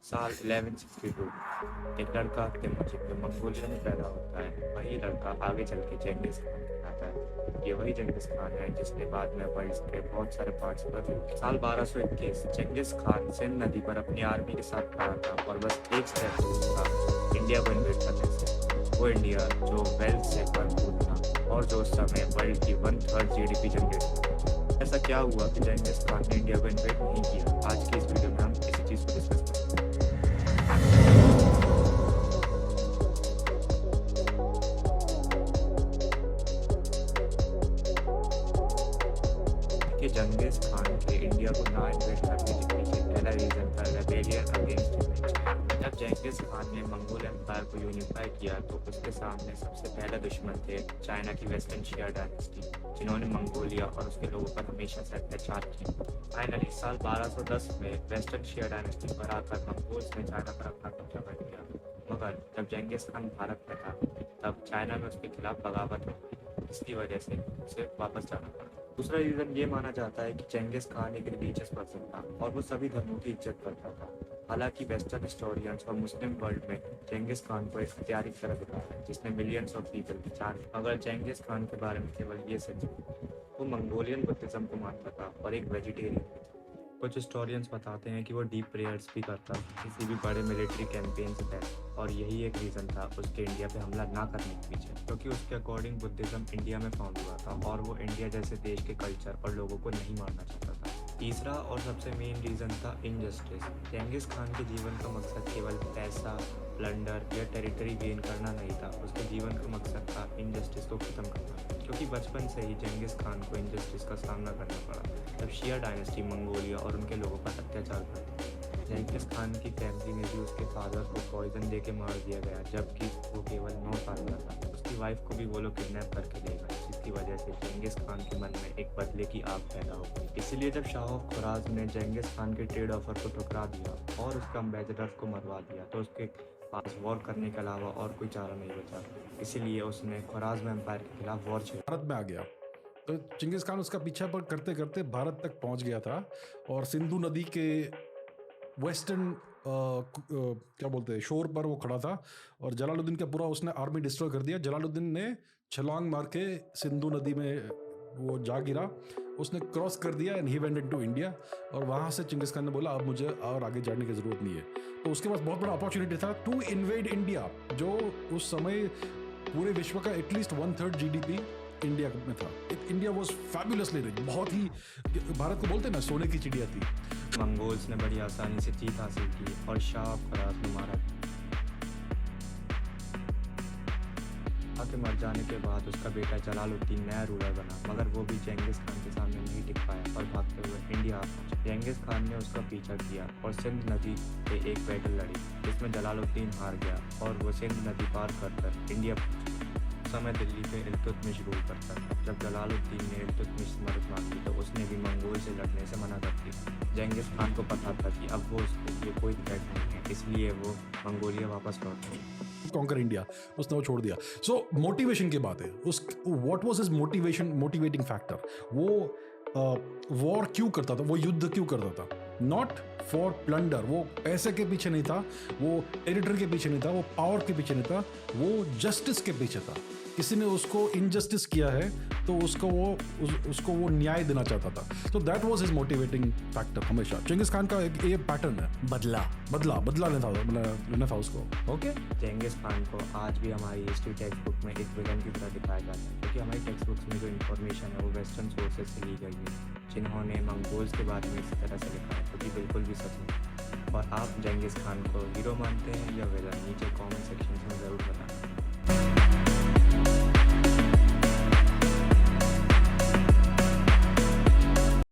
साल 1162 एक लड़का तिमुचिन जो मंगोलिया में पैदा होता है, वही लड़का आगे चल के चेंगिस खान कहलाता है। ये वही चेंगिस खान है जिसने बाद में वर्ल्ड के बहुत सारे पार्ट्स पर रूल किया। साल 1221 चेंगिस खान सिंध नदी पर अपनी आर्मी के साथ खड़ा था और बस एक स्टेप दूर था इंडिया को इन्वेट करने से। वो इंडिया जो वेल्थ से भरपूर था और जो उस समय वर्ल्ड की 1/3 जीडीपी जनरेट करता। ऐसा क्या हुआ कि चेंगिस खान ने इंडिया को इन्वेट नहीं किया? आज की इस वीडियो में हम इसी चीज़ को डिस्कस करेंगे। कि चंगेज खान के इंडिया को ना इन्वेट करने के पीछे पहला रीजन था रेबेलियन अगेंस्ट इंडिया। जब चंगेज खान ने मंगोल एम्पायर को यूनिफाई किया तो उसके सामने सबसे पहला दुश्मन थे चाइना की वेस्टर्न शिया डायनेस्टी, जिन्होंने मंगोलिया और उसके लोगों पर हमेशा से अत्याचार किया। फाइनली साल 1210 में वेस्टर्न शिया डायनेस्टी पर आकर मंगोल्स ने चाइना पर अपना कब्जा कर लिया। मगर जब चंगेज खान भारत में था तब चाइना में उसके खिलाफ बगावत हुई, इसकी वजह से उसे वापस जाना पड़ा। दूसरा रीज़न ये माना जाता है कि चेंगिस खान एक रिलीजियस पर्सन था और वो सभी धर्मों की इज्जत करता था। हालांकि वेस्टर्न हिस्टोरियंस और मुस्लिम वर्ल्ड में चेंगिस खान को एक हत्यारे की तरह दिखाया है जिसने मिलियंस ऑफ पीपल की जान ली। अगर चेंगिस खान के बारे में केवल ये सच है, वो मंगोलियन बुद्धिज्म को मानता था और एक वेजिटेरियन भी था। कुछ हिस्टोरियंस बताते हैं कि वो डीप प्रेयर्स भी करता किसी भी बड़े मिलिट्री कैंपेन से पहले, और यही एक रीज़न था उसके इंडिया पे हमला ना करने के पीछे, क्योंकि उसके अकॉर्डिंग बुद्धिज्म इंडिया में फाउंड हुआ था और वो इंडिया जैसे देश के कल्चर और लोगों को नहीं मारना चाहता था। तीसरा और सबसे मेन रीज़न था इनजस्टिस। चेंगिस खान के जीवन का मकसद केवल पैसा, प्लंडर या टेरिटरी गेन करना नहीं था, उसके जीवन का मकसद था इनजस्टिस को ख़त्म करना, क्योंकि बचपन से ही चेंगिस खान को इनजस्टिस का सामना करना पड़ा जब शिया डायनेस्टी मंगोलिया और उनके लोगों पर अत्याचार करती। चेंगिस खान की फैमिली में भी उसके फादर को पॉइजन दे के मार दिया गया जबकि वो केवल 9 साल का था। उसकी वाइफ को भी वो लोग किडनैप करके ले गए, जिसकी वजह से चेंगिस खान के मन में एक बदले की आग पैदा हो गई। इसीलिए जब शाह ऑफ खुराज ने चेंगिस खान के ट्रेड ऑफर को ठुकरा दिया और उसका एम्बेसडर को मरवा दिया तो उसके पास वॉर करने के अलावा और कोई चारा नहीं बचा। इसीलिए उसने खुराज़म एम्पायर के खिलाफ वॉर छेड़ा। भारत में आ गया तो चिंगिस खान उसका पीछा पर करते करते भारत तक पहुंच गया था और सिंधु नदी के वेस्टर्न क्या बोलते हैं शोर पर वो खड़ा था और जलालुद्दीन का पूरा उसने आर्मी डिस्ट्रॉय कर दिया। जलालुद्दीन ने छलांग मार के सिंधु नदी में वो जा गिरा, उसने क्रॉस कर दिया and he went into India. और वहाँ से चिंगिस खान ने बोला अब मुझे और आगे जाने की ज़रूरत नहीं है। तो उसके पास बहुत बड़ा अपॉर्चुनिटी था टू इन्वेड इंडिया, जो उस समय पूरे विश्व का एटलीस्ट 1/3 जीडीपी इंडिया में था। इंडिया वॉज फैबुलसली रिच, बहुत ही, भारत को बोलते हैं ना सोने की चिड़िया थी। मंगोल्स ने बड़ी आसानी से जीत हासिल की और शाह ऑफ खुराज में मारा। के मर जाने के बाद उसका बेटा जलालुद्दीन नया रूलर बना, मगर वो भी चेंगिस खान के सामने नहीं टिक पाया और भागते हुए इंडिया आ पहुंचा। चेंगिस खान ने उसका पीछा किया और सिंध नदी पे एक बैटल लड़ी जिसमें जलालुद्दीन हार गया और वो सिंध नदी पार कर इंडिया पहुंचा। समय दिल्ली पे इल्तुतमिश रूल करता था। जब जलालुद्दीन ने इल्तुतमिश से मदद मांगी तो उसने भी मंगोल से लड़ने से मना कर दिया। चेंगिस खान को पता था कि अब वो उसके लिए कोई थ्रेट नहीं है, इसलिए वो मंगोलिया वापस लौट गया। कॉन्कर इंडिया उसने वो छोड़ दिया। सो मोटिवेशन की बात है, उस what was his motivating factor, वो वॉर क्यों करता था, वो युद्ध क्यों करता था? नॉट फॉर प्लंडर, वो पैसे के पीछे नहीं था, वो टेरिटरी के पीछे नहीं था, वो पावर के पीछे नहीं था, वो जस्टिस के पीछे था। किसी ने उसको इनजस्टिस किया है तो उसको वो न्याय देना चाहता था। तो that was his motivating factor हमेशा। चेंगिस खान का एक ये पैटर्न है, बदला लेना था उसको। ओके, चेंगिस खान को आज भी हमारी हिस्ट्री टेक्स्ट बुक में एक विलन की तरह दिखाया जाता है, क्योंकि हमारी टेक्स्ट बुक्स में जो इन्फॉर्मेशन है वो वेस्टर्न सोर्सेज से ली गई है, जिन्होंने मंगोल्स के बारे में इस तरह से लिखा है, क्योंकि बिल्कुल भी सच नहीं। और आप चेंगिस खान को हीरो मानते हैं या विलन? नीचे कॉमेंट सेक्शन में ज़रूर बताएं।